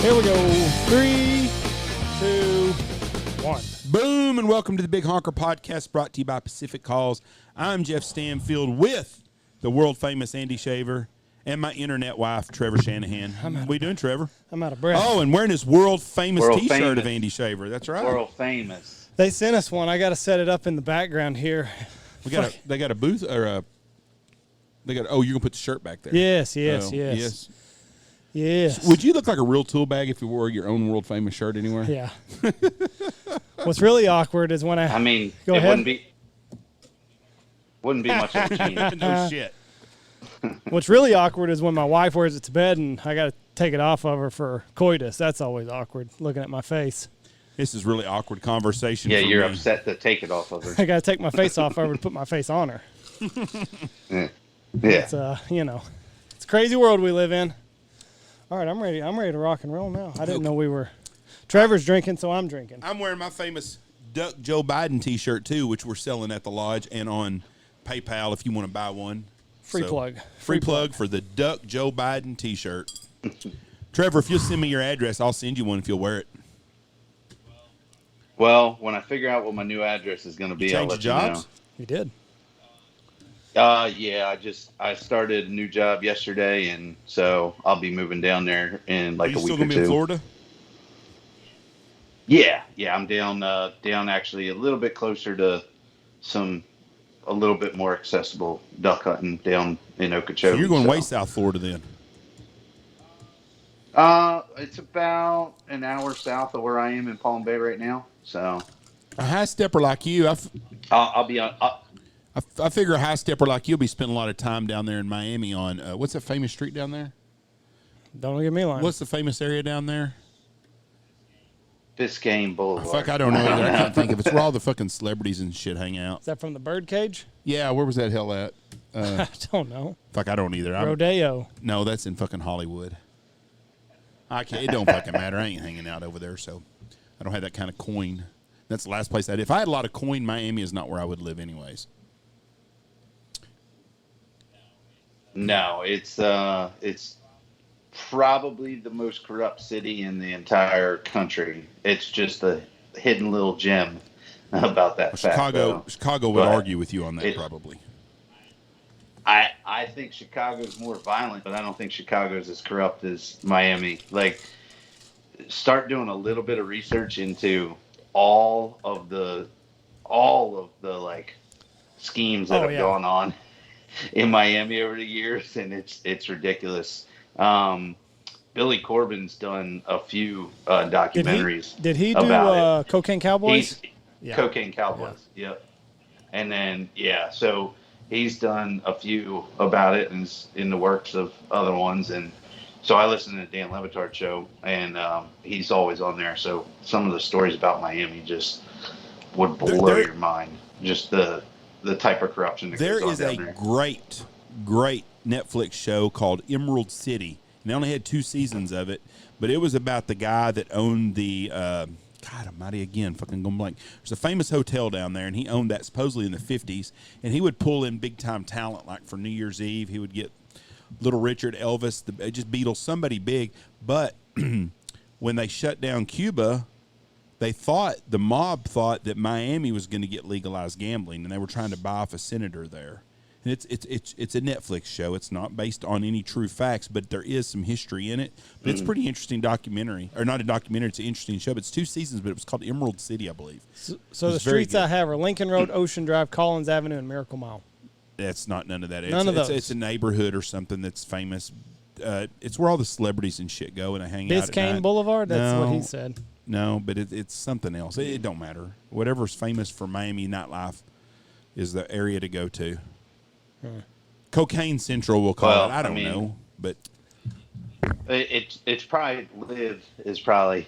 Here we go. 3, 2, 1. Boom, and welcome to the Big Honker Podcast, brought to you by Pacific Calls. I'm Jeff Stanfield with the world-famous Andy Shaver and my internet wife, Trevor Shannahan. What are you doing, Trevor? I'm out of breath. Oh, and wearing his world-famous T-shirt of Andy Shaver. That's right. World-famous. They sent us one. I got to set it up in the background here. They got a booth, or a... They got. Oh, you're going to put the shirt back there. Yes. Would you look like a real tool bag if you wore your own world-famous shirt anywhere? Yeah. What's really awkward is when I mean, Go it ahead. wouldn't be much of a change. No shit. What's really awkward is when my wife wears it to bed and I got to take it off of her for coitus. That's always awkward, looking at my face. This is really awkward conversation. Yeah, for you're me. upset to take it off of her. I got to take my face off of her to put my face on her. Yeah. It's it's a crazy world we live in. All right, I'm ready. I'm ready to rock and roll now. I didn't know we were. Trevor's drinking, so I'm drinking. I'm wearing my famous Duck Joe Biden T-shirt too, which we're selling at the lodge and on PayPal if you want to buy one. Free plug For the Duck Joe Biden T-shirt. Trevor, if you'll send me your address, I'll send you one if you'll wear it. Well, when I figure out what my new address is going to be, I'll Change let your you know. jobs? You did. Yeah, I started a new job yesterday, and so I'll be moving down there in like Are you a week still or gonna two. be in Florida? Yeah, I'm down actually a little bit closer to a little bit more accessible duck hunting down in Okeechobee. So you're going way South Florida then. It's about an hour south of where I am in Palm Bay right now. So A high stepper like you, I'll be on. I figure a high stepper like you'll be spending a lot of time down there in Miami on what's that famous street down there? Don't look at me lying. What's the famous area down there? Biscayne Boulevard. Fuck, I don't know. I can't think of it. It's where all the fucking celebrities and shit hang out. Is that from the birdcage? Yeah, where was that hell at? I don't know. Fuck, I don't either. Rodeo. No, that's in fucking Hollywood. I can't. It don't fucking matter. I ain't hanging out over there, so I don't have that kind of coin. That's the last place if I had a lot of coin, Miami is not where I would live anyways. No, it's probably the most corrupt city in the entire country. It's just a hidden little gem about that fact. Chicago would argue with you on that probably. I think Chicago's more violent, but I don't think Chicago's as corrupt as Miami. Like, start doing a little bit of research into all of the like schemes that have gone on in Miami over the years, and it's ridiculous. Billy Corbin's done a few documentaries. Did he do Cocaine Cowboys? Cocaine Cowboys. Yeah. Yep. And then so he's done a few about it, and is in the works of other ones. And so I listen to the Dan Le Batard show, and he's always on there. So some of the stories about Miami just would blow your mind. Just the type of corruption that goes on down there. There is a great Netflix show called Emerald City. And they only had 2 seasons of it, but it was about the guy that owned the God almighty, again, fucking going blank. There's a famous hotel down there, and he owned that supposedly in the 50s, and he would pull in big-time talent, like for New Year's Eve. He would get Little Richard, Elvis, just Beatles, somebody big. But when they shut down Cuba, the mob thought that Miami was going to get legalized gambling, and they were trying to buy off a senator there. And it's a Netflix show. It's not based on any true facts, but there is some history in it. But it's a pretty interesting documentary. Or not a documentary, it's an interesting show. It's 2 seasons, but it was called Emerald City, I believe. So the streets I have are Lincoln Road, Ocean Drive, Collins Avenue, and Miracle Mile. That's not none of that. None of those. It's a neighborhood or something that's famous. It's where all the celebrities and shit go and they hang out at night. Biscayne Boulevard? That's what he said. No, but it's something else. It don't matter. Whatever's famous for Miami nightlife is the area to go to. Cocaine Central, we'll call Well, it. I mean, know, but it's probably Live is probably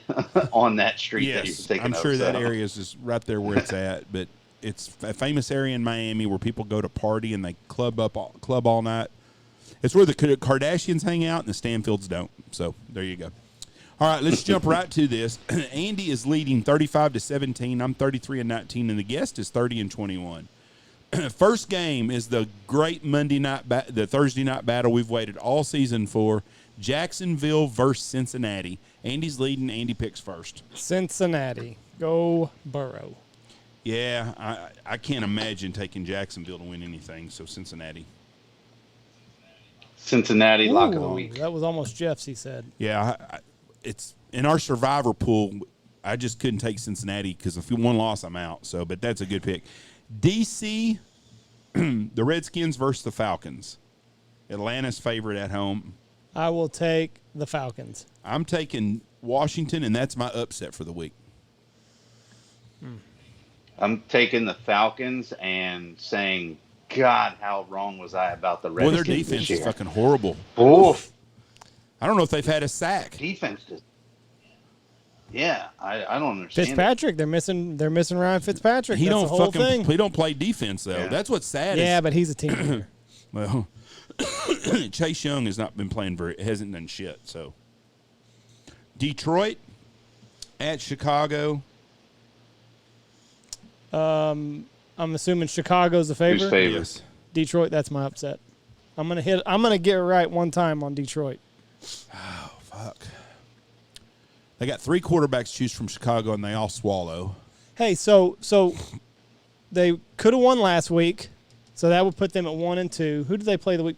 on that street that you're yes, thinking I'm of. sure So. that area is just right there where it's at. But it's a famous area in Miami where people go to party and they club all night. It's where the Kardashians hang out and the Stanfields don't. So there you go. All right, let's jump right to this. Andy is leading 35-17. I'm 33-19, and the guest is 30-21. First game is the great the Thursday night battle we've waited all season for. Jacksonville versus Cincinnati. Andy's leading. Andy picks first. Cincinnati. Go Burrow. Yeah, I can't imagine taking Jacksonville to win anything, so Cincinnati. Cincinnati, lock of the Ooh, week. That was almost Jeff's, he said. Yeah, it's in our survivor pool. I just couldn't take Cincinnati because if one loss, I'm out. So, but that's a good pick. DC, the Redskins versus the Falcons. Atlanta's favorite at home. I will take the Falcons. I'm taking Washington, and that's my upset for the week. I'm taking the Falcons and saying, God, how wrong was I about the Redskins? Well, their defense is fucking horrible. Oof. I don't know if they've had a sack. Defense just. Yeah, I don't understand. Fitzpatrick, they're missing Ryan Fitzpatrick. He That's don't the whole fucking thing. he don't play defense though. Yeah. That's what's sad. Yeah, but he's a team leader. Well, Chase Young has not been playing hasn't done shit. So, Detroit at Chicago. I'm assuming Chicago's the favorite. Who's favorite? Yes. Detroit, that's my upset. I'm gonna get it right one time on Detroit. Oh fuck. They got 3 quarterbacks to choose from Chicago, and they all swallow. Hey, so they could have won last week, so that would put them at 1-2. Who did they play the week?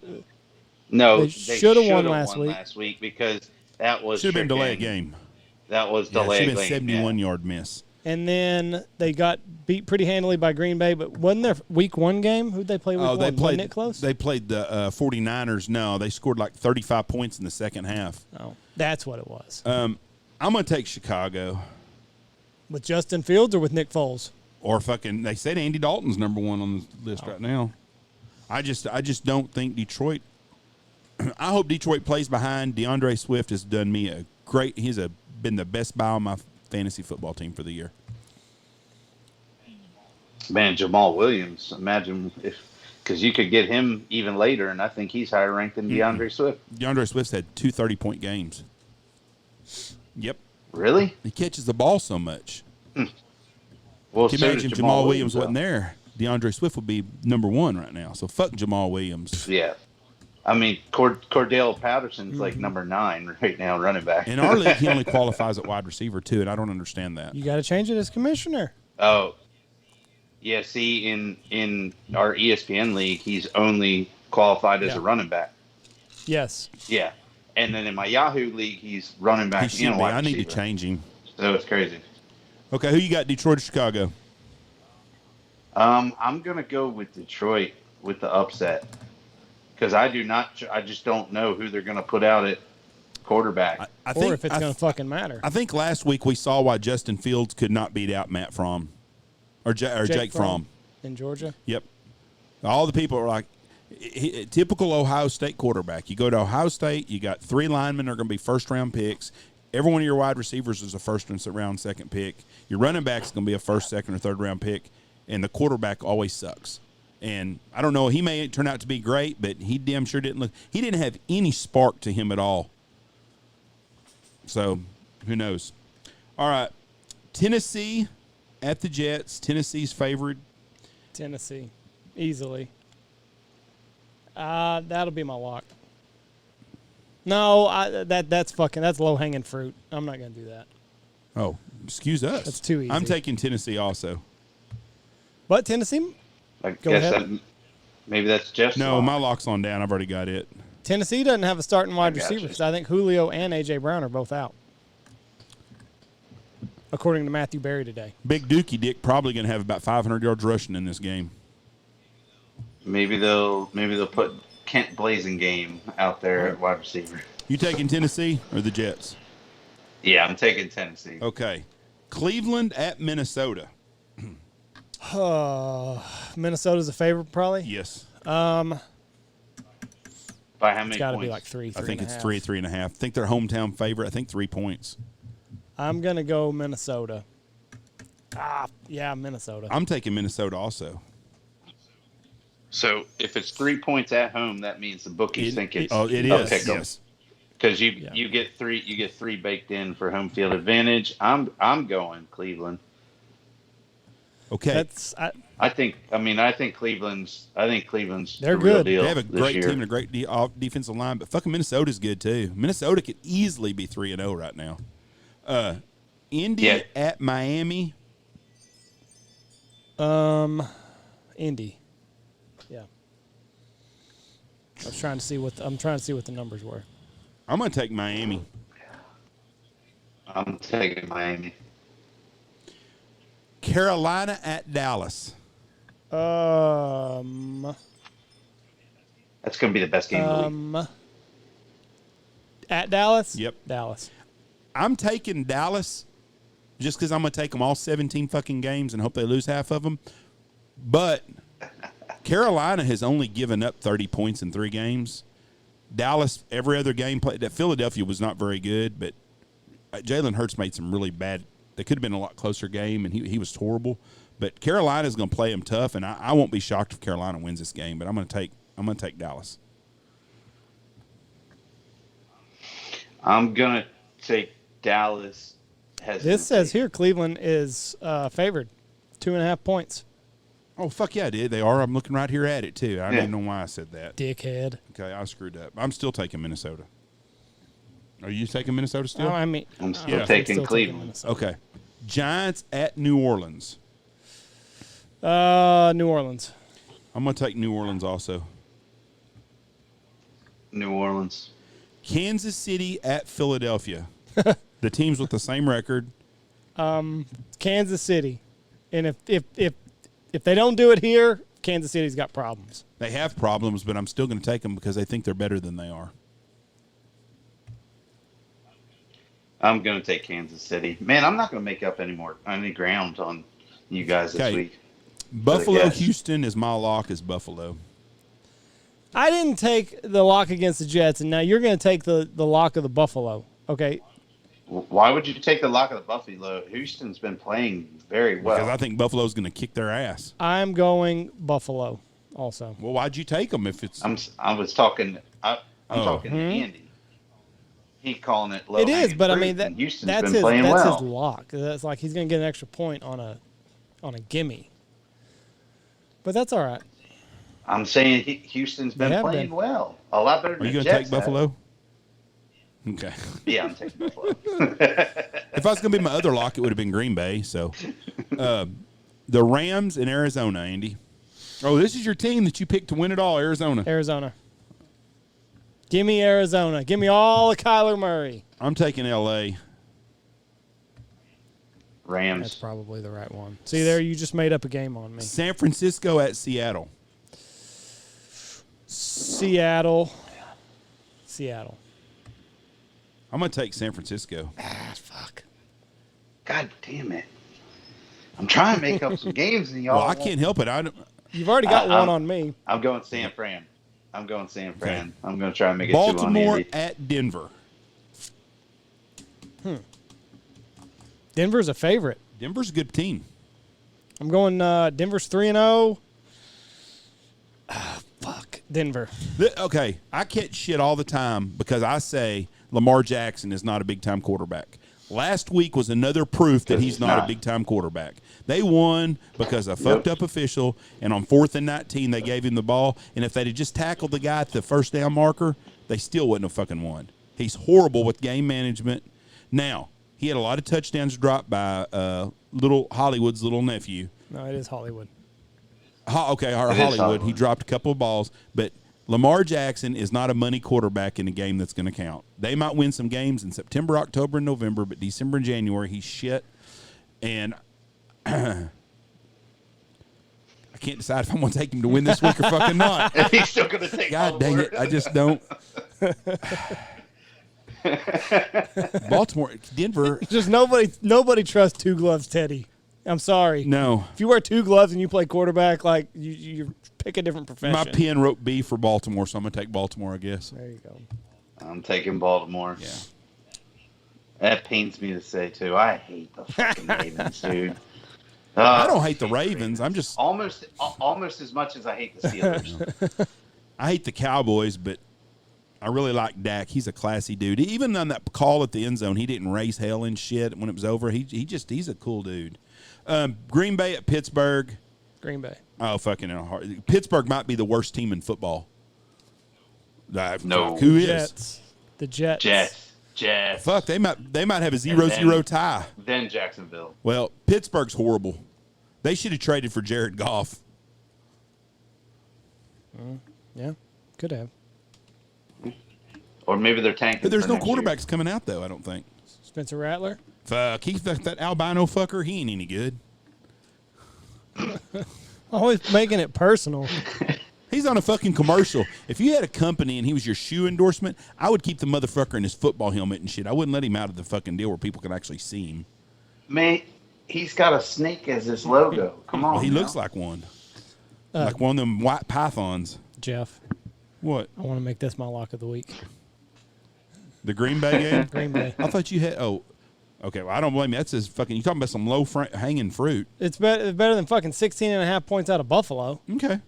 No, They shoulda won last week because that was Should have been delay a freaking- game. That was Yeah, delay should have been game. 71-yard miss. And then they got beat pretty handily by Green Bay, but wasn't their week 1 game? Who'd they play week 1? Wasn't it close? They played the 49ers. No, they scored like 35 points in the second half. Oh, that's what it was. I'm going to take Chicago. With Justin Fields or with Nick Foles? Or fucking, they said Andy Dalton's number 1 on the list right now. I just don't think Detroit. I hope Detroit plays behind. DeAndre Swift has done me a great. Been the best buy on my fantasy football team for the year. Man, Jamal Williams. Imagine because you could get him even later, and I think he's higher ranked than DeAndre Swift. DeAndre Swift's had 2 30-point games. Yep. Really? He catches the ball so much. Well, Can so you does imagine Jamal Williams though. wasn't there? DeAndre Swift would be number 1 right now. So fuck Jamal Williams. Yeah. I mean, Cordell Patterson's like number 9 right now, running back. In our league, he only qualifies at wide receiver too, and I don't understand that. You got to change it as commissioner. Oh, yeah. See, in our ESPN league, he's only qualified as a running back. Yes. Yeah, and then in my Yahoo league, he's running back He should and be. wide I need to receiver. change him. So it's crazy. Okay, who you got? Detroit or Chicago? I'm gonna go with Detroit with the upset because I just don't know who they're gonna put out at quarterback. I Or if it's going to fucking matter. I think last week we saw why Justin Fields could not beat out Matt Fromm or Jake Fromm. In Georgia? Yep. All the people are like, typical Ohio State quarterback. You go to Ohio State, you got 3 linemen that are going to be first-round picks. Every one of your wide receivers is a first-round second pick. Your running back's going to be a first, second, or third-round pick, and the quarterback always sucks. And I don't know, he may turn out to be great, but he damn sure didn't look. He didn't have any spark to him at all. So, who knows? All right, Tennessee at the Jets. Tennessee's favored. Tennessee. Easily. That'll be my lock. No, that's low-hanging fruit. I'm not going to do that. Oh, excuse us. That's too easy. I'm taking Tennessee also. But Tennessee? I Go guess ahead. maybe that's Jeff's No, lock. my lock's on down. I've already got it. Tennessee doesn't have a starting wide gotcha. receiver because I think Julio and A.J. Brown are both out, according to Matthew Berry today. Big Dookie Dick probably going to have about 500 yards rushing in this game. Maybe they'll put Kent Blasingame out there at wide receiver. You taking Tennessee or the Jets? Yeah, I'm taking Tennessee. Okay. Cleveland at Minnesota. Minnesota's a favorite, probably. Yes. By how It's many got to points? be like three. I think and a it's half. 3.5. I think their hometown favorite. I think 3 points. I'm gonna go Minnesota. Yeah, Minnesota. I'm taking Minnesota also. So if it's 3 points at home, that means the bookies think it's It a is. pick 'em. Yes. Because you get three baked in for home field advantage. I'm going Cleveland. Okay. I think Cleveland's They're the real good. deal They have a this great year. team and a great defensive line, but fucking Minnesota's good too. Minnesota could easily be 3-0 right now. Indy at Miami. Indy. Yeah. I'm trying to see what the numbers were. I'm going to take Miami. I'm taking Miami. Carolina at Dallas. That's going to be the best game of the week. At Dallas? Yep. Dallas. I'm taking Dallas just because I'm going to take them all 17 fucking games and hope they lose half of them. But Carolina has only given up 30 points in 3 games. Dallas, every other game played. That Philadelphia was not very good, but Jalen Hurts made some really bad. They could have been a lot closer game, and he was horrible. But Carolina's going to play him tough, and I won't be shocked if Carolina wins this game. But I'm going to take Dallas. I'm going to take Dallas. This says here Cleveland is favored 2.5 points. Oh, fuck yeah, I did. They are. I'm looking right here at it, too. I don't even know why I said that. Dickhead. Okay, I screwed up. I'm still taking Minnesota. Are you taking Minnesota still? Oh, I mean, I'm still taking Cleveland. Okay. Giants at New Orleans. New Orleans. I'm going to take New Orleans also. New Orleans. Kansas City at Philadelphia. The teams with the same record. Kansas City. And if they don't do it here, Kansas City's got problems. They have problems, but I'm still going to take them because they think they're better than they are. I'm going to take Kansas City. Man, I'm not going to make up any ground on you guys this week. Buffalo, Houston is my lock is Buffalo. I didn't take the lock against the Jets, and now you're going to take the lock of the Buffalo. Okay. Why would you take the lock of the Buffalo? Houston's been playing very well. Because I think Buffalo's going to kick their ass. I'm going Buffalo also. Well, why'd you take them if it's... I was talking... I'm talking to Andy. He calling it low. It is, but I mean Houston's that's been playing well. his lock. That's like he's going to get an extra point on a gimme. But that's all right. I'm saying Houston's been playing well. A lot better than the Jets. Are you going to take Buffalo? Okay. Yeah, I'm taking Buffalo. If I was going to be my other lock, it would have been Green Bay. So, the Rams in Arizona, Andy. Oh, this is your team that you picked to win it all, Arizona. Arizona. Give me Arizona. Give me all of Kyler Murray. I'm taking L.A. Rams. That's probably the right one. See there, you just made up a game on me. San Francisco at Seattle. Seattle. I'm going to take San Francisco. Fuck. God damn it. I'm trying to make up some games and y'all. Well, I can't help it. You've already got one on me. I'm going San Fran. I'm going to try and make it Baltimore 2 on Andy. at Denver. Denver's a favorite. Denver's a good team. I'm going Denver's 3-0. Fuck. Denver. Okay, I catch shit all the time because I say Lamar Jackson is not a big-time quarterback. Last week was another proof that he's not a big-time quarterback. They won because a fucked-up official, and on 4th and 19, they gave him the ball. And if they'd have just tackled the guy at the first down marker, they still wouldn't have fucking won. He's horrible with game management. Now, he had a lot of touchdowns dropped by little Hollywood's little nephew. No, it is Hollywood. Hollywood. He dropped a couple of balls, but Lamar Jackson is not a money quarterback in a game that's going to count. They might win some games in September, October, and November, but December and January, he's shit. And I can't decide if I'm going to take him to win this week or fucking not. He's still going to take God dang it. I just don't. Baltimore, Denver. Just nobody trusts Two Gloves Teddy. I'm sorry. No. If you wear 2 gloves and you play quarterback, like you pick a different profession. My pen wrote B for Baltimore, so I'm going to take Baltimore, I guess. There you go. I'm taking Baltimore. Yeah. That pains me to say, too. I hate the fucking Ravens, dude. I don't hate the Ravens. I'm just almost as much as I hate the Steelers. I hate the Cowboys, but I really like Dak. He's a classy dude. Even on that call at the end zone, he didn't raise hell and shit when it was over. He's a cool dude. Green Bay at Pittsburgh. Green Bay. Oh, fucking hell. Pittsburgh might be the worst team in football. No. Who is? Jets. The Jets. Jets. Fuck, they might have a 0-0 tie. Then Jacksonville. Well, Pittsburgh's horrible. They should have traded for Jared Goff. Yeah, could have. Or maybe they're tanking. But there's for no next year. quarterbacks coming out, though, I don't think. Spencer Rattler. Fuck, that albino fucker, he ain't any good. Always making it personal. He's on a fucking commercial. If you had a company and he was your shoe endorsement, I would keep the motherfucker in his football helmet and shit. I wouldn't let him out of the fucking deal where people can actually see him. Man, he's got a snake as his logo. Come on. Well, he now. looks like one. Like one of them white pythons. Jeff, What? I want to make this my lock of the week. The Green Bay game? Green Bay. I thought you had. Oh, okay. Well, I don't blame you. That's his fucking. You talking about some low hanging fruit? It's better than fucking 16.5 points out of Buffalo. Okay.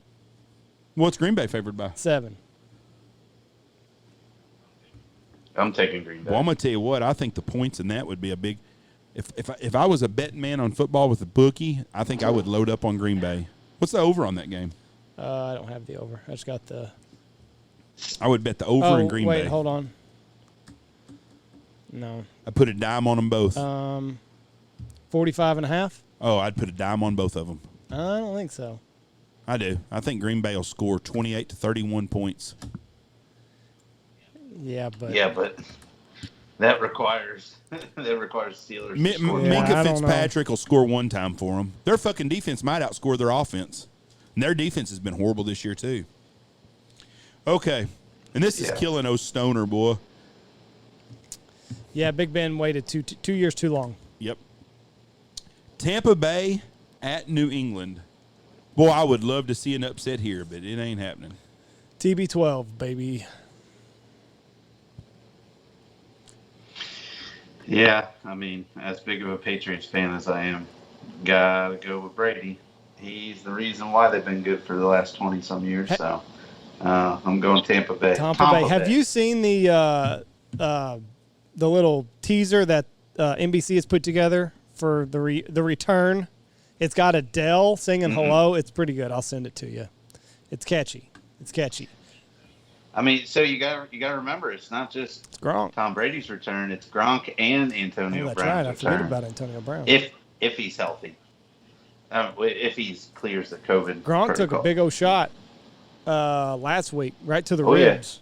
What's Green Bay favored by? 7. I'm taking Green Bay. Well, I'm gonna tell you what. I think the points in that would be a big. If I was a betting man on football with a bookie, I think I would load up on Green Bay. What's the over on that game? I don't have the over. I just got the. I would bet the over in Green Bay. Wait, hold on. No. I put a dime on them both. 45.5. Oh, I'd put a dime on both of them. I don't think so. I do. I think Green Bay will score 28 to 31 points. Yeah, but that requires Steelers. to score. Minka I don't Fitzpatrick will score one time for them. Their fucking defense might outscore their offense. And their defense has been horrible this year, too. Okay. And this is killing O Stoner, boy. Yeah, Big Ben waited 2 years too long. Yep. Tampa Bay at New England. Boy, I would love to see an upset here, but it ain't happening. TB12, baby. Yeah, I mean, as big of a Patriots fan as I am, gotta go with Brady. He's the reason why they've been good for the last 20-some years. So I'm going Tampa Bay. Tampa Bay. Have you seen the little teaser that NBC has put together for the return? It's got Adele singing "Hello." It's pretty good. I'll send it to you. It's catchy. I mean, so you got to remember, it's not just Gronk. Tom Brady's return; it's Gronk and Antonio That's Brown's right. I forget return. about Antonio Brown. If he's healthy, if he clears the COVID. Gronk took protocol. a big old shot last week, right to the Oh, yeah. ribs.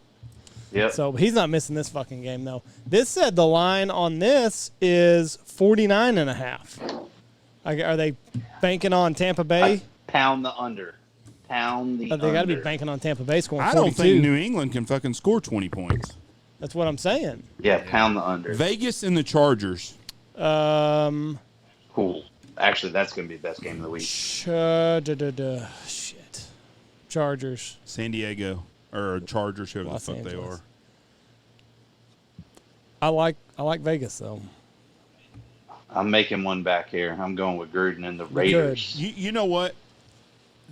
Yep. So he's not missing this fucking game, though. This said the line on this is 49.5. Are they banking on Tampa Bay? Pound the under. Pound the under. They got to be banking on Tampa Bay scoring 42. I don't think New England can fucking score 20 points. That's what I'm saying. Yeah, pound the under. Vegas and the Chargers. Cool. Actually, that's going to be the best game of the week. Shit. Chargers. San Diego. Or Chargers, whoever the Los fuck they Angeles. are. I like Vegas, though. I'm making one back here. I'm going with Gruden and the Raiders. You know what?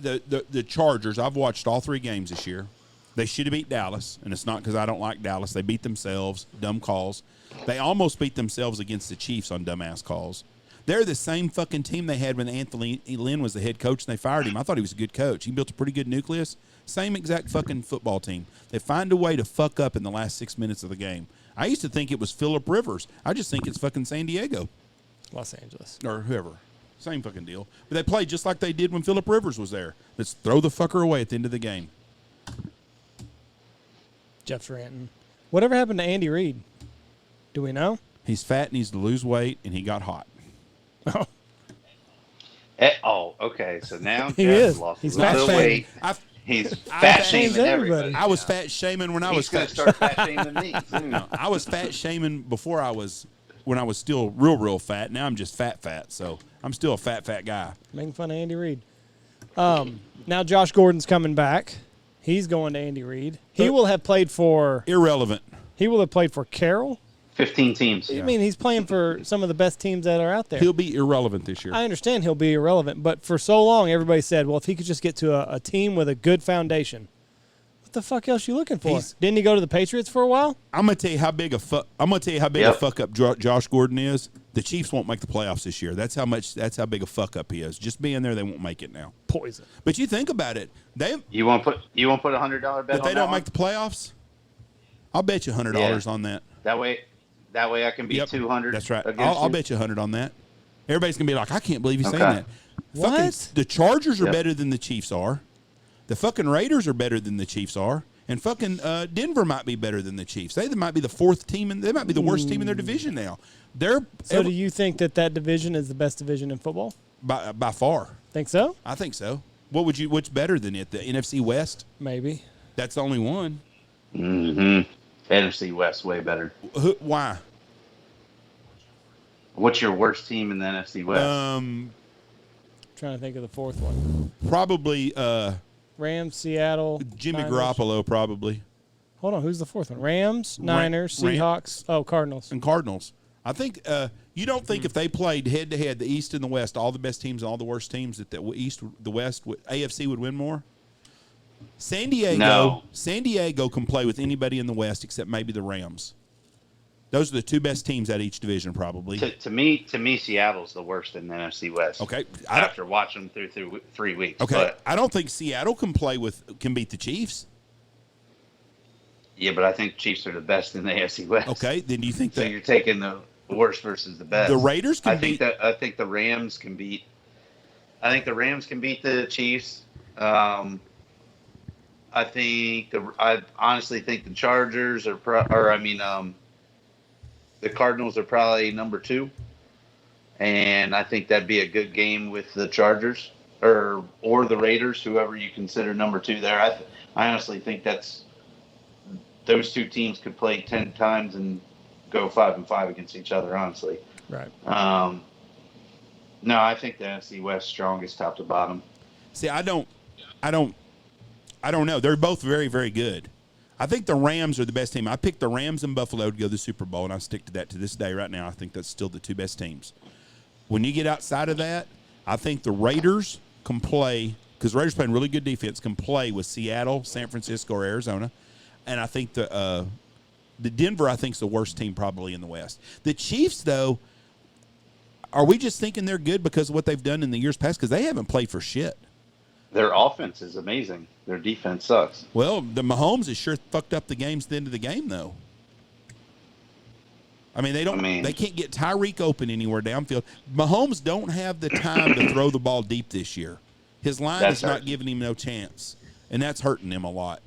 The Chargers, I've watched all 3 games this year. They should have beat Dallas, and it's not because I don't like Dallas. They beat themselves, dumb calls. They almost beat themselves against the Chiefs on dumbass calls. They're the same fucking team they had when Anthony Lynn was the head coach, and they fired him. I thought he was a good coach. He built a pretty good nucleus. Same exact fucking football team. They find a way to fuck up in the last 6 minutes of the game. I used to think it was Phillip Rivers. I just think it's fucking San Diego. Los Angeles. Or whoever. Same fucking deal. But they played just like they did when Phillip Rivers was there. Let's throw the fucker away at the end of the game. Jeff's ranting. Whatever happened to Andy Reid? Do we know? He's fat, needs to lose weight, and he got hot. Okay. So now He Jeff is. lost He's a little fat weight. He's fat shaming everybody. I was fat shaming when I was He's going fat. to start fat shaming me soon. No, I was fat shaming when I was still real fat. Now I'm just fat. So I'm still a fat guy. Making fun of Andy Reid. Now Josh Gordon's coming back. He's going to Andy Reid. He will have played for Irrelevant. He will have played for Carroll. 15 teams. I mean, he's playing for some of the best teams that are out there. He'll be irrelevant this year. I understand he'll be irrelevant, but for so long, everybody said, well, if he could just get to a team with a good foundation. What the fuck else you looking for? Didn't he go to the Patriots for a while? I'm gonna tell you how big a fuck up Josh Gordon is. The Chiefs won't make the playoffs this year. That's how big a fuck up he is. Just being there, they won't make it now. Poison. But you think about it, you won't put $100 bet. If they don't make the playoffs, I'll bet you $100 on that. That way I can be 200. That's right. I'll bet you 100 on that. Everybody's gonna be like, I can't believe you're saying that. What? Fucking, the Chargers are better than the Chiefs are. The fucking Raiders are better than the Chiefs are. And fucking Denver might be better than the Chiefs. They might be the fourth team, and they might be the worst team in their division now. Do you think that division is the best division in football? By far. Think so? I think so. What's better than it? The NFC West? Maybe. That's the only one. Mm-hmm. NFC West way better. Why? What's your worst team in the NFC West? Trying to think of the fourth one. Probably Rams, Seattle, Jimmy Niners. Garoppolo, probably. Hold on, who's the fourth one? Rams, Niners, Seahawks, Cardinals. And Cardinals. I think you don't think if they played head to head, the East and the West, all the best teams and all the worst teams, that the East, the West, AFC would win more? San Diego can play with anybody in the West except maybe the Rams. Those are the two best teams at each division, probably. To me, Seattle's the worst in the NFC West. Okay, after watching them through 3 weeks. Okay, but, I don't think Seattle can beat the Chiefs. Yeah, but I think Chiefs are the best in the AFC West. Okay, then do you think so? You're taking the worst versus the best. The Raiders can beat. I think the Rams can beat. I think the Rams can beat the Chiefs. I honestly think the Chargers the Cardinals are probably number 2, and I think that'd be a good game with the Chargers or the Raiders, whoever you consider number 2 there. I honestly think those two teams could play 10 times and go 5-5 against each other. Honestly, right? No, I think the NFC West strongest top to bottom. See, I don't know. They're both very, very good. I think the Rams are the best team. I picked the Rams and Buffalo to go to the Super Bowl, and I stick to that to this day right now. I think that's still the two best teams. When you get outside of that, I think the Raiders can play, because the Raiders playing really good defense, can play with Seattle, San Francisco, or Arizona. And I think the Denver, I think, is the worst team probably in the West. The Chiefs, though, are we just thinking they're good because of what they've done in the years past? Because they haven't played for shit. Their offense is amazing. Their defense sucks. Well, the Mahomes has sure fucked up the games at the end of the game, though. I mean, they can't get Tyreek open anywhere downfield. Mahomes don't have the time to throw the ball deep this year. His line is not giving him no chance, and that's hurting him a lot.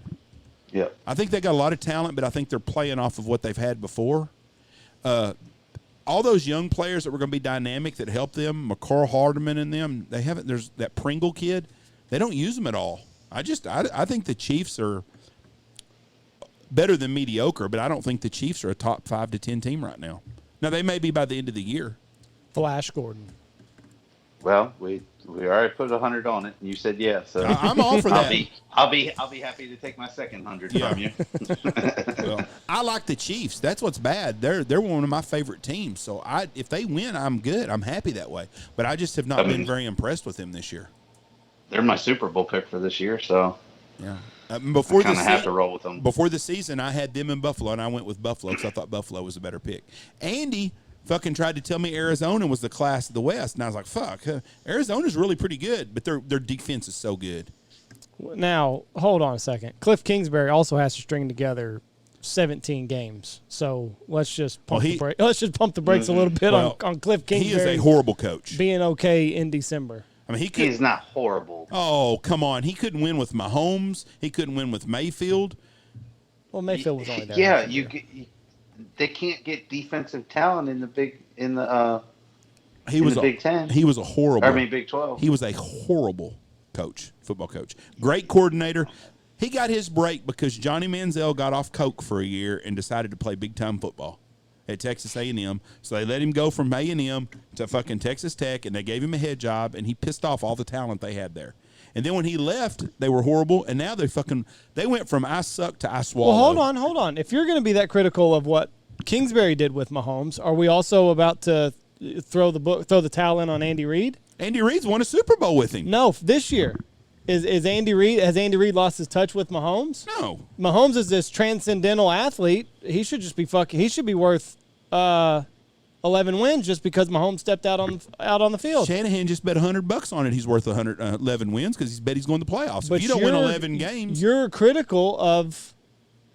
Yeah. I think they got a lot of talent, but I think they're playing off of what they've had before. All those young players that were going to be dynamic that help them, McCall Hardeman and them, they haven't. There's that Pringle kid. They don't use them at all. I think the Chiefs are better than mediocre, but I don't think the Chiefs are a top 5 to 10 team right now. Now, they may be by the end of the year. Flash Gordon. Well, we already put 100 on it, and you said yes. So I'm all for that. I'll be happy to take my second 100 from you. Well, I like the Chiefs. That's what's bad. They're one of my favorite teams. So if they win, I'm good. I'm happy that way. But I just have not been very impressed with them this year. They're my Super Bowl pick for this year, so yeah. I kind of have to roll with them. Before the season, I had them in Buffalo, and I went with Buffalo because I thought Buffalo was a better pick. Andy fucking tried to tell me Arizona was the class of the West, and I was like, fuck, Arizona's really pretty good, but their defense is so good. Now, hold on a second. Cliff Kingsbury also has to string together 17 games. So let's just pump the brakes. Let's just pump the brakes a little bit on Cliff Kingsbury. He is a horrible coach. Being okay in December. I mean, he's not horrible. Oh, come on. He couldn't win with Mahomes. He couldn't win with Mayfield. Well, Mayfield was only there. Yeah, they can't get defensive talent in the Big Ten. He was a horrible. Big 12. He was a horrible football coach. Great coordinator. He got his break because Johnny Manziel got off coke for a year and decided to play big time football. at Texas A&M. So they let him go from A&M to fucking Texas Tech, and they gave him a head job, and he pissed off all the talent they had there. And then when he left, they were horrible, and now they went from I suck to I swallow. Well, hold on. If you're going to be that critical of what Kingsbury did with Mahomes, are we also about to throw the towel in on Andy Reid? Andy Reid's won a Super Bowl with him. No, this year. Has Andy Reid lost his touch with Mahomes? No. Mahomes is this transcendental athlete. He should just be he should be worth 11 wins just because Mahomes stepped out on the field. Shanahan just bet $100 on it. He's worth 11 wins because he's bet he's going to the playoffs. But if you don't win 11 games, you're critical of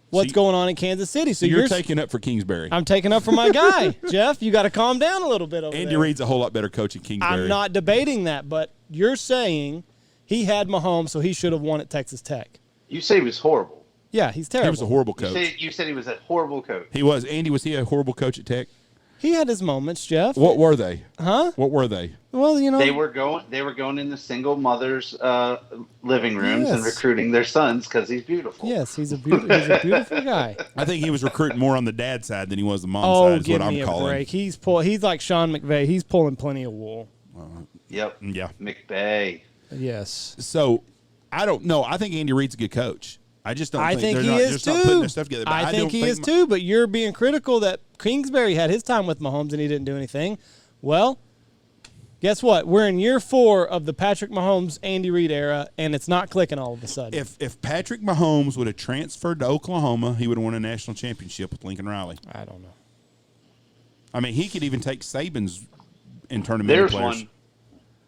what's going on in Kansas City. So you're taking up for Kingsbury. I'm taking up for my guy, Jeff. You got to calm down a little bit over Andy there. Reid's a whole lot better coach than Kingsbury. I'm not debating that, but you're saying he had Mahomes, so he should have won at Texas Tech. You say he was horrible. Yeah, he's terrible. He was a horrible coach. You said he was a horrible coach. He was. Andy, was he a horrible coach at Tech? He had his moments, Jeff. What were they? Huh? What were they? Well, you know, They were going in the single mothers' living rooms and Yes. recruiting their sons because he's beautiful. yes, he's a beautiful guy. I think he was recruiting more on the dad side than he was the mom Oh, side. Is give what me I'm a calling. break. He's like Sean McVay. He's pulling plenty of wool. Yep. Yeah. McVay. Yes. So I don't know. I think Andy Reid's a good coach. I just don't. I think they're he not, is just not putting too. their stuff together. But I think don't he is too. But you're being critical that Kingsbury had his time with Mahomes and he didn't do anything. Well, guess what? We're in year 4 of the Patrick Mahomes, Andy Reid era, and it's not clicking all of a sudden. If Patrick Mahomes would have transferred to Oklahoma, he would have won a national championship with Lincoln Riley. I don't know. I mean, he could even take Saban's in tournament There's players. one.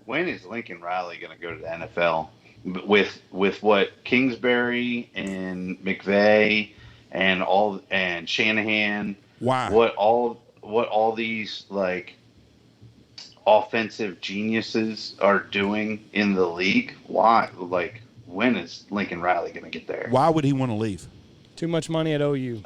When is Lincoln Riley going to go to the NFL? With what Kingsbury and McVay and Shanahan? Why? What all these like offensive geniuses are doing in the league? Why? Like, when is Lincoln Riley going to get there? Why would he want to leave? Too much money at OU.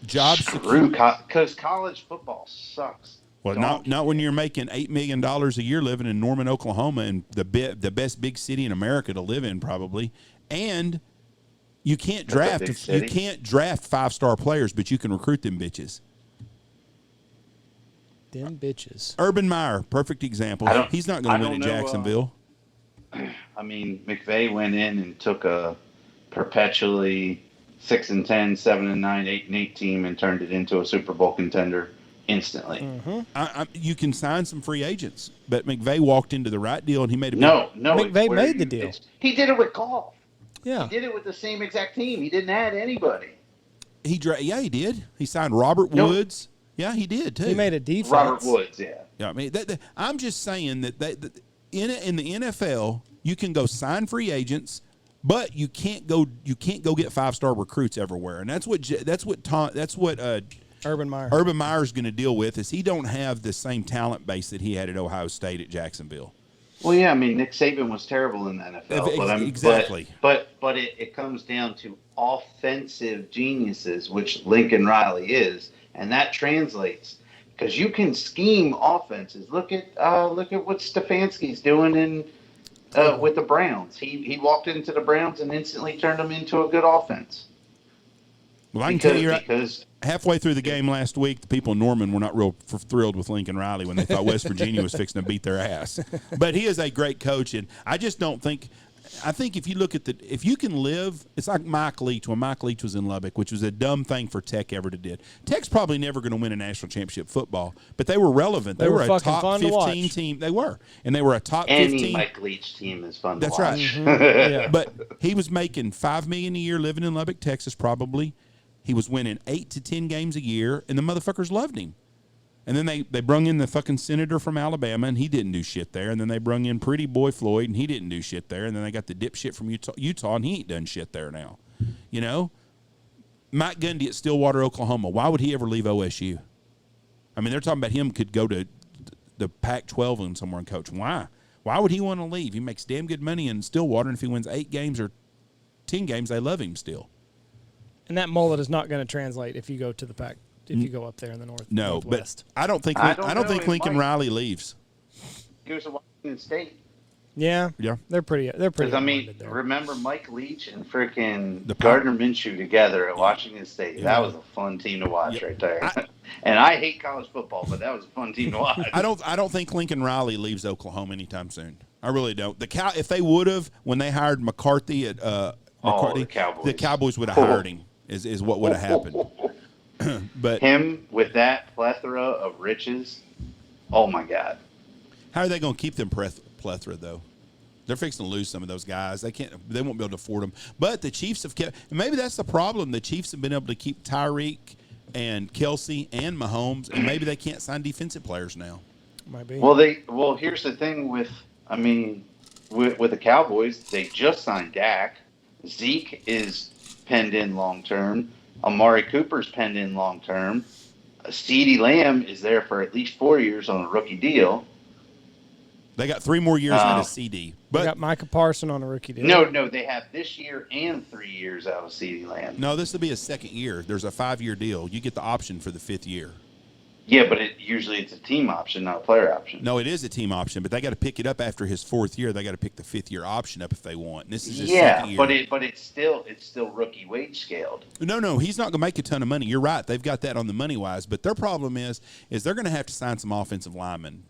Job True, security. because college football sucks. Well, not when you're making $8 million a year living in Norman, Oklahoma, and the best big city in America to live in, probably. And you can't draft. You can't draft 5-star players, but you can recruit them bitches. Them bitches. Urban Meyer, perfect example. He's not going to win at Jacksonville. I mean, McVay went in and took a perpetually 6-10, 7-9, 8-8 team and turned it into a Super Bowl contender instantly. Mm-hmm. You can sign some free agents, but McVay walked into the right deal and he made a No. McVay made the deal. He did it with golf. Yeah. He did it with the same exact team. He didn't add anybody. He did. He signed Robert Woods. Yeah, he did too. He made a defense. Robert Woods, yeah. Yeah, I mean, I'm just saying that in the NFL, you can go sign free agents, but you can't go get 5-star recruits everywhere, and that's what Urban Meyer. Urban Meyer's going to deal with is he don't have the same talent base that he had at Ohio State at Jacksonville. Well, yeah, I mean, Nick Saban was terrible in the NFL. Exactly. But it comes down to offensive geniuses, which Lincoln Riley is, and that translates because you can scheme offenses. Look at what Stefanski's doing with the Browns. He walked into the Browns and instantly turned them into a good offense. Well, I can tell you because halfway through the game last week, the people in Norman were not real thrilled with Lincoln Riley when they thought West Virginia was fixing to beat their ass. But he is a great coach, and I just don't think – I think if you look at if you can live – it's like Mike Leach when Mike Leach was in Lubbock, which was a dumb thing for Tech ever to did. Tech's probably never going to win a national championship football, but they were relevant. They were a top 15 team. They were. And they were a top 15 – Any Mike Leach team is fun to watch. That's right. Mm-hmm. Yeah. But he was making $5 million a year living in Lubbock, Texas probably. He was winning 8 to 10 games a year, and the motherfuckers loved him. And then they brung in the fucking senator from Alabama, and he didn't do shit there. And then they brung in Pretty Boy Floyd, and he didn't do shit there. And then they got the dipshit from Utah, and he ain't done shit there now. You know? Mike Gundy at Stillwater, Oklahoma. Why would he ever leave OSU? I mean, they're talking about him could go to the Pac-12 and somewhere and coach. Why? Why would he want to leave? He makes damn good money in Stillwater, and if he wins 8 games or 10 games, they love him still. And that mullet is not going to translate if you go to the Pac. If you go up there in the northwest. But I don't think Lincoln Riley leaves. Goes to Washington State. Yeah, they're pretty. Because I mean, remember Mike Leach and freaking Gardner Minshew together at Washington State? Yeah. That was a fun team to watch right there. And I hate college football, but that was a fun team to watch. I don't think Lincoln Riley leaves Oklahoma anytime soon. I really don't. If they would have when they hired McCarthy at McCarthy, the Cowboys would have hired him. Is what would have happened. But him with that plethora of riches, oh my God! How are they going to keep them plethora though? They're fixing to lose some of those guys. They won't be able to afford them. But the Chiefs have kept. And maybe that's the problem. The Chiefs have been able to keep Tyreek and Kelsey and Mahomes, and maybe they can't sign defensive players now. Might be. Well, here's the thing with the Cowboys, they just signed Dak. Zeke is penned in long term. Amari Cooper's penned in long term. CeeDee Lamb is there for at least 4 years on a rookie deal. They got 3 more years out of CD. But they got Micah Parsons on a rookie deal. No, they have this year and 3 years out of CeeDee Lamb. No, this will be a second year. There's a 5-year deal. You get the option for the 5th year. Yeah, but usually it's a team option, not a player option. No, it is a team option, but they got to pick it up after his 4th year. They got to pick the 5th-year option up if they want. And this is his second year. but it's still rookie wage scaled. No, he's not going to make a ton of money. You're right. They've got that on the money wise, but their problem is they're going to have to sign some offensive linemen.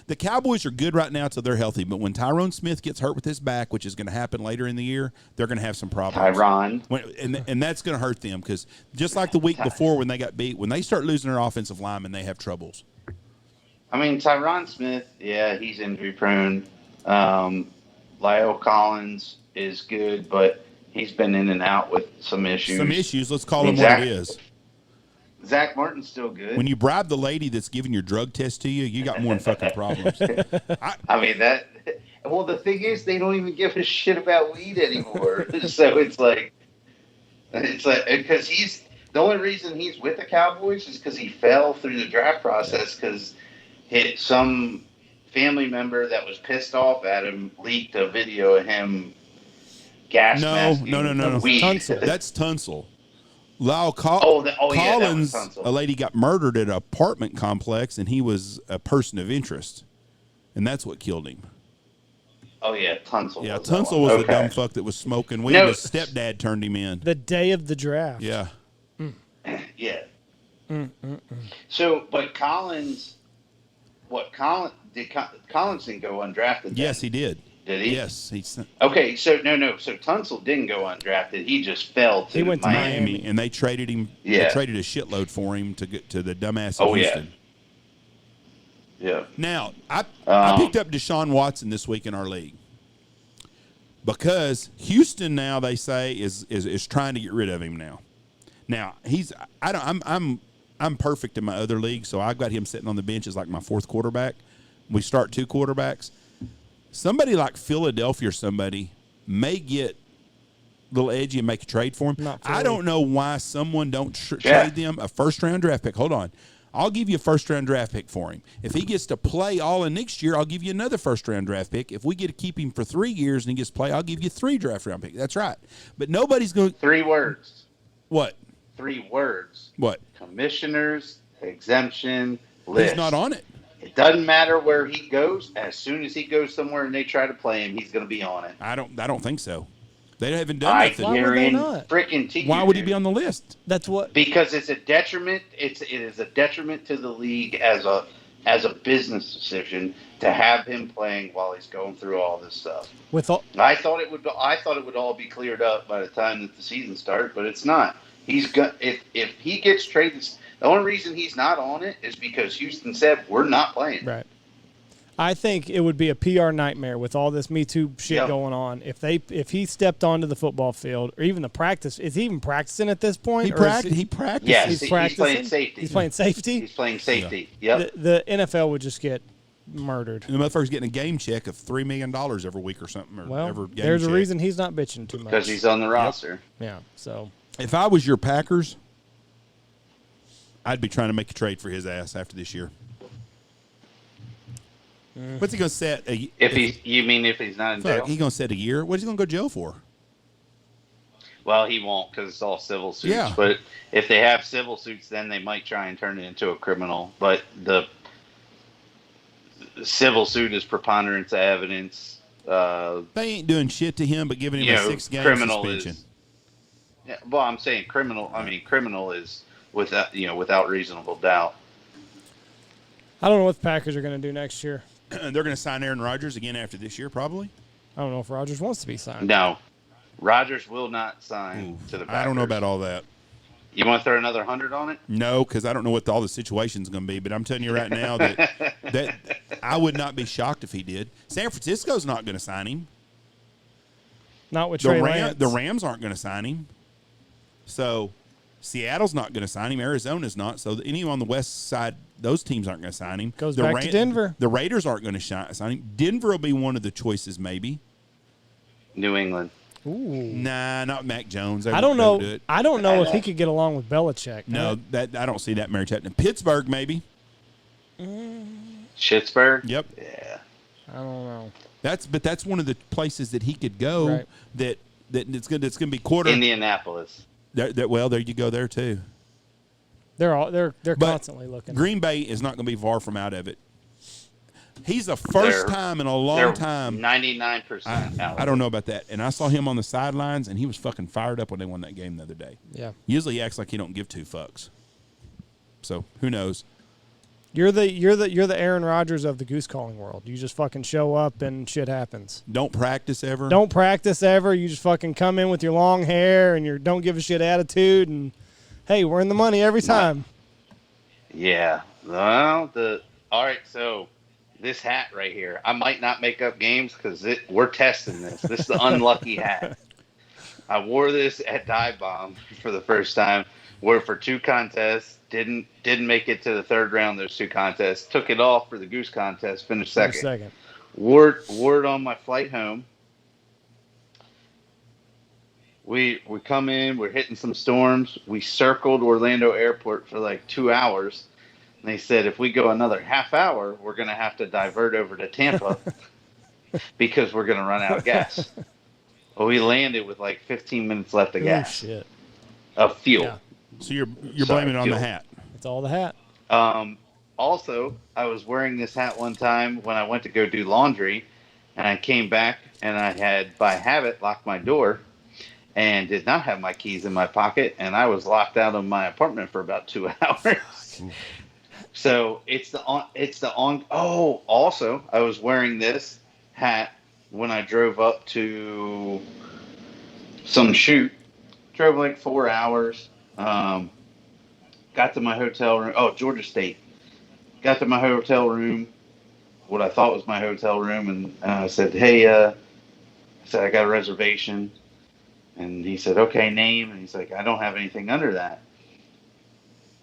The Cowboys are good right now until they're healthy, but when Tyrone Smith gets hurt with his back, which is going to happen later in the year, they're going to have some problems. And that's going to hurt them because just like the week before when they got beat, when they start losing their offensive linemen, they have troubles. I mean, Tyron Smith, yeah, he's injury prone. Lyle Collins is good, but he's been in and out with some issues. Let's call him what it is. Zach Martin's still good. When you bribe the lady that's giving your drug test to you, you got more than fucking problems. I mean, well, the thing is, they don't even give a shit about weed anymore. So it's like, because the only reason he's with the Cowboys is because he fell through the draft process because some family member that was pissed off at him leaked a video of him gas masking. No. Weed. That's Tunsil. Lyle Collins, a lady got murdered at an apartment complex, and he was a person of interest, and that's what killed him. Oh, yeah, Tunsil. Yeah, Tunsil was the dumb fuck that was smoking weed. His stepdad turned him in. The day of the draft. Yeah. Yeah. So, but Collins didn't go undrafted? Yes, he did. Did he? Yes. Okay, so So Tunsil didn't go undrafted. He just fell to Miami, and they traded him. Yeah. They traded a shitload for him to get to the dumbass of Houston. Yeah. Now, I picked up Deshaun Watson this week in our league because Houston now they say is trying to get rid of him now. Now I'm perfect in my other league, so I've got him sitting on the bench as like my 4th quarterback. We start 2 quarterbacks. Somebody like Philadelphia or somebody may get a little edgy and make a trade for him. I don't know why someone don't trade them a 1st-round draft pick. Hold on. I'll give you a 1st-round draft pick for him. If he gets to play all in next year, I'll give you another 1st-round draft pick. If we get to keep him for 3 years and he gets to play, I'll give you 3 draft-round picks. That's right. But nobody's going to... 3 words. What? 3 words. What? Commissioners, exemption, list. He's not on it. It doesn't matter where he goes. As soon as he goes somewhere and they try to play him, he's going to be on it. I don't think so. They haven't done nothing. Why would they not? Why would he be on the list? That's what. Because it's a detriment. It is a detriment to the league as a business decision to have him playing while he's going through all this stuff. I thought it would all be cleared up by the time that the season started, but it's not. If he gets traded. The only reason he's not on it is because Houston said, we're not playing. Right. I think it would be a PR nightmare with all this Me Too shit going on. If he stepped onto the football field or even the practice, is he even practicing at this point? He practiced. Yes, he's playing safety. He's playing safety? He's playing safety, yep. The NFL would just get murdered. And the motherfucker's getting a game check of $3 million every week or something. There's a reason he's not bitching too much. Because he's on the roster. Yeah, so. If I was your Packers, I'd be trying to make a trade for his ass after this year. What's he going to set? If he's not in jail? He's going to set a year? What is he going to go to jail for? Well, he won't because it's all civil suits. Yeah. But if they have civil suits, then they might try and turn it into a criminal. But the civil suit is preponderance of evidence. They ain't doing shit to him but giving him a 6-game suspension. Well, I'm saying criminal. I mean, criminal is without reasonable doubt. I don't know what the Packers are going to do next year. They're going to sign Aaron Rodgers again after this year, probably. I don't know if Rodgers wants to be signed. No, Rodgers will not sign to the Packers. I don't know about all that. You want to throw another 100 on it? No, because I don't know what all the situation's going to be. But I'm telling you right now that I would not be shocked if he did. San Francisco's not going to sign him. Not with Trey Lance. The Rams aren't going to sign him. So Seattle's not going to sign him. Arizona's not. So anyone on the west side, those teams aren't going to sign him. Goes back to Denver. The Raiders aren't going to sign him. Denver will be one of the choices, maybe. New England. Ooh. Nah, not Mac Jones. I don't know. I don't know if he could get along with Belichick. No, that I don't see that marriage happening. Pittsburgh, maybe. Schittsburg? Yep. Yeah. I don't know. That's one of the places that he could go. Right. That it's going to be quarter. Indianapolis. Well, there you go there too. They're constantly looking. Green Bay is not going to be far from out of it. He's the first time in a long time. 99% out. I don't know about that. And I saw him on the sidelines, and he was fucking fired up when they won that game the other day. Yeah. Usually he acts like he don't give two fucks. So who knows? You're the Aaron Rodgers of the goose calling world. You just fucking show up and shit happens. Don't practice ever. Don't practice ever. You just fucking come in with your long hair and your don't give a shit attitude, and hey, we're in the money every time. Yeah. Well, all right. So this hat right here, I might not make up games because we're testing this. This is the unlucky hat. I wore this at Dive Bomb for the first time. Wore it for 2 contests. Didn't make it to the 3rd round. Those 2 contests. Took it off for the goose contest. Finished second. Wore it on my flight home. We come in. We're hitting some storms. We circled Orlando Airport for like 2 hours. And they said if we go another half hour, we're going to have to divert over to Tampa because we're going to run out of gas. Well, we landed with like 15 minutes left of gas. Shit. Of fuel. Yeah. So you're blaming it on the hat. It's all the hat. Also, I was wearing this hat one time when I went to go do laundry, and I came back and I had, by habit, locked my door and did not have my keys in my pocket, and I was locked out of my apartment for about 2 hours. So also, I was wearing this hat when I drove up to some shoot. Drove like 4 hours. Got to my hotel room. Oh, Georgia State. Got to my hotel room, what I thought was my hotel room, and I said, hey, I got a reservation. And he said, okay, name. And he's like, I don't have anything under that.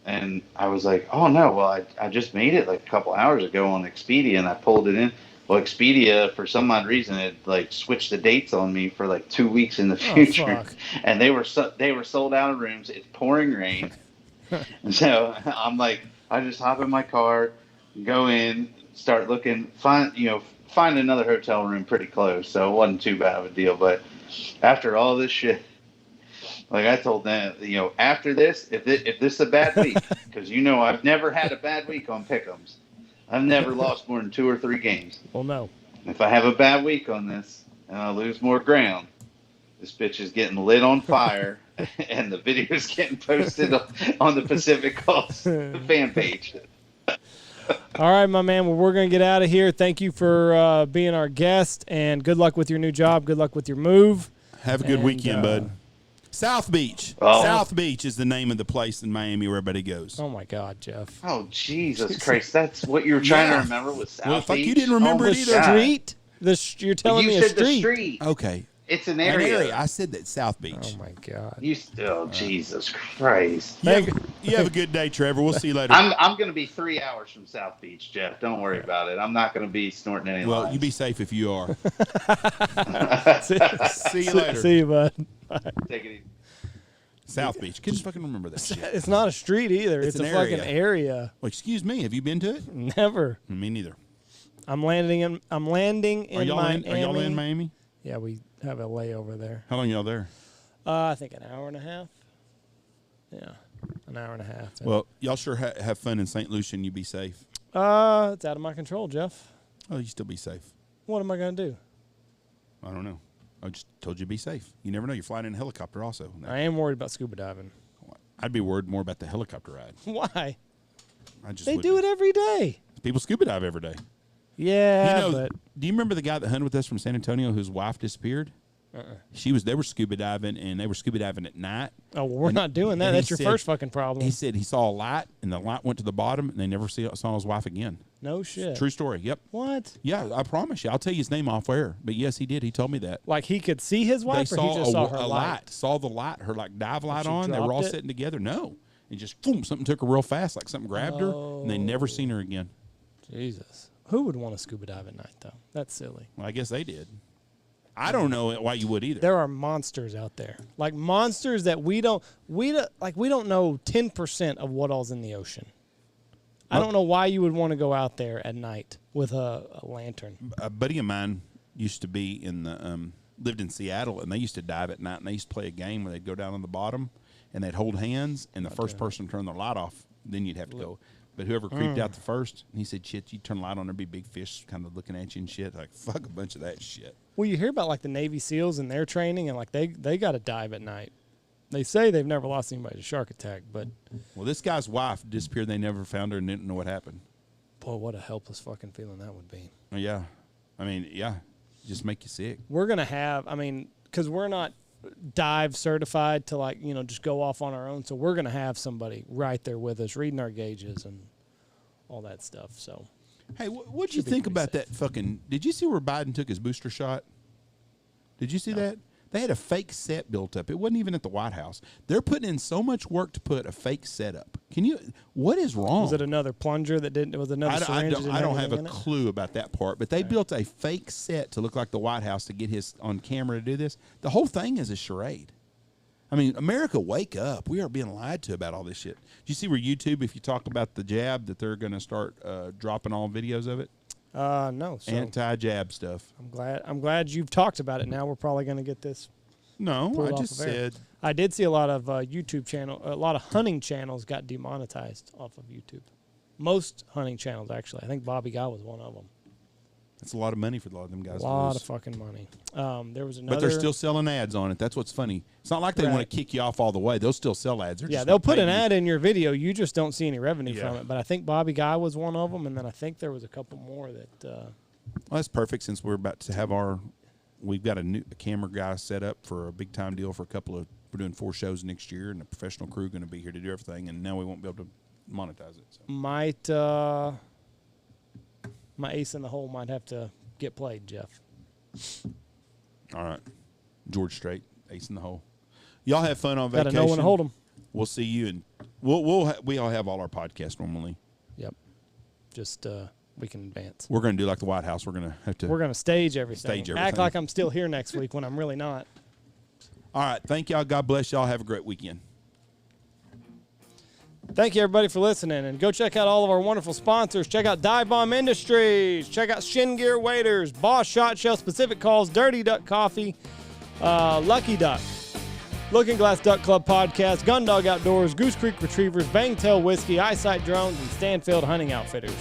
And I was like, oh, no, well, I just made it like a couple hours ago on Expedia, and I pulled it in. Well, Expedia, for some odd reason, it like switched the dates on me for like 2 weeks in the future, and they were sold out of rooms. It's pouring rain, and so I'm like, I just hop in my car, go in, start looking, find another hotel room pretty close. So it wasn't too bad of a deal. But after all this shit, like I told them, after this, if this is a bad week, because I've never had a bad week on pick'ems. I've never lost more than 2 or 3 games. Well, no. If I have a bad week on this and I lose more ground, this bitch is getting lit on fire and the video is getting posted on the Pacific Coast fan page. All right, my man. Well, we're going to get out of here. Thank you for being our guest, and good luck with your new job. Good luck with your move. Have a good weekend, bud. South Beach. Oh. South Beach is the name of the place in Miami where everybody goes. Oh, my God, Jeff. Oh, Jesus Christ. That's what you were trying to remember with South Well, fuck, Beach? you didn't remember it either. Street? You're telling me a You said street. the street. Okay. It's an area. I said that South Beach. Oh, my God. Jesus Christ. You have a good day, Trevor. We'll see you later. I'm going to be 3 hours from South Beach, Jeff. Don't worry about it. I'm not going to be snorting any lines. You be safe if you are. See you later. See you, bud. Bye. Take it easy. South Beach. Can you fucking remember that shit? It's not a street either. It's a an fucking area. Well, excuse me. Have you been to it? Never. Me neither. I'm landing in Miami. Are y'all in Miami? Yeah, we have a layover there. How long y'all there? I think an hour and a half. Yeah, an hour and a half. Well, y'all sure have fun in St. Lucie and you be safe. It's out of my control, Jeff. Oh, you still be safe. What am I going to do? I don't know. I just told you to be safe. You never know. You're flying in a helicopter also. I am worried about scuba diving. I'd be worried more about the helicopter ride. Why? I just They do it every day. People scuba dive every day. Yeah, but do you remember the guy that hunted with us from San Antonio whose wife disappeared? They were scuba diving, and they were scuba diving at night. oh, well, we're not doing that. That's your first fucking problem. He said he saw a light, and the light went to the bottom, and they never saw his wife again. No shit. True story. Yep. What? Yeah, I promise you. I'll tell you his name off air. But yes, he did. He told me that. Like he could see his wife, They or he just saw her a light? Saw the light, her like dive light she on. They were all dropped it? sitting together. No, and just boom, something took her real fast, like something grabbed her, and they never seen her again. Jesus. Who would want to scuba dive at night, though? That's silly. Well, I guess they did. I don't know why you would either. There are monsters out there, like monsters that we don't know 10% of what all's in the ocean. I don't know why you would want to go out there at night with a lantern. A buddy of mine used to be lived in Seattle, and they used to dive at night, and they used to play a game where they'd go down on the bottom, and they'd hold hands, and the first person to turn their light off, then you'd have to go. But whoever creeped out the first, and he said, shit, you turn the light on, there'd be big fish kind of looking at you and shit. Like, fuck a bunch of that shit. Well, you hear about like the Navy SEALs and their training, and like they got to dive at night. They say they've never lost anybody to shark attack, but Well, this guy's wife disappeared. They never found her and didn't know what happened. boy, what a helpless fucking feeling that would be. Oh, yeah. I mean, yeah. Just make you sick. We're going to have, because we're not dive certified to just go off on our own. So we're going to have somebody right there with us reading our gauges and all that stuff. So, Hey, what'd you Should be think pretty about safe. that fucking... Did you see where Biden took his booster shot? Did you see that? They had a fake set built up. It wasn't even at the White House. They're putting in so much work to put a fake set up. What is wrong? was it another plunger that didn't, was another syringe? I don't have a in it? clue about that part, but they built a fake set to look like the White House to get his on camera to do this. The whole thing is a charade. I mean, America, wake up. We are being lied to about all this shit. Do you see where YouTube, if you talk about the jab, that they're going to start dropping all videos of it? No. So Anti-jab stuff. I'm glad you've talked about it. Now we're probably going to get this. No, pulled I off just of air. said... I did see a lot of a lot of hunting channels got demonetized off of YouTube. Most hunting channels, actually. I think Bobby Guy was one of them. That's a lot of money for a lot of them guys. A lot of fucking money. There was another. But they're still selling ads on it. That's what's funny. It's not like they want to kick you off all the way. They'll still sell ads. Yeah, they'll put an ad in your video. You just don't see any revenue Yeah. from it. But I think Bobby Guy was one of them, and then I think there was a couple more that. Well, that's perfect since we're about to have we've got a camera guy set up for a big time deal for we're doing 4 shows next year, and a professional crew going to be here to do everything, and now we won't be able to monetize it. So. My ace in the hole might have to get played, Jeff. All right. George Strait, ace in the hole. Y'all have fun on Got vacation. to know when to hold them. We'll see you, and we all have all our podcasts normally. Yep. Just we can advance. We're going to do like the White House. We're going to stage everything. Stage Act everything. like I'm still here next week when I'm really not. All right. Thank y'all. God bless y'all. Have a great weekend. Thank you, everybody, for listening. And go check out all of our wonderful sponsors. Check out Dive Bomb Industries. Check out Shin Gear Waders, Boss Shot Shell, Specific Calls, Dirty Duck Coffee, Lucky Duck, Looking Glass Duck Club Podcast, Gun Dog Outdoors, Goose Creek Retrievers, Bangtail Whiskey, Eyesight Drones, and Stanfield Hunting Outfitters.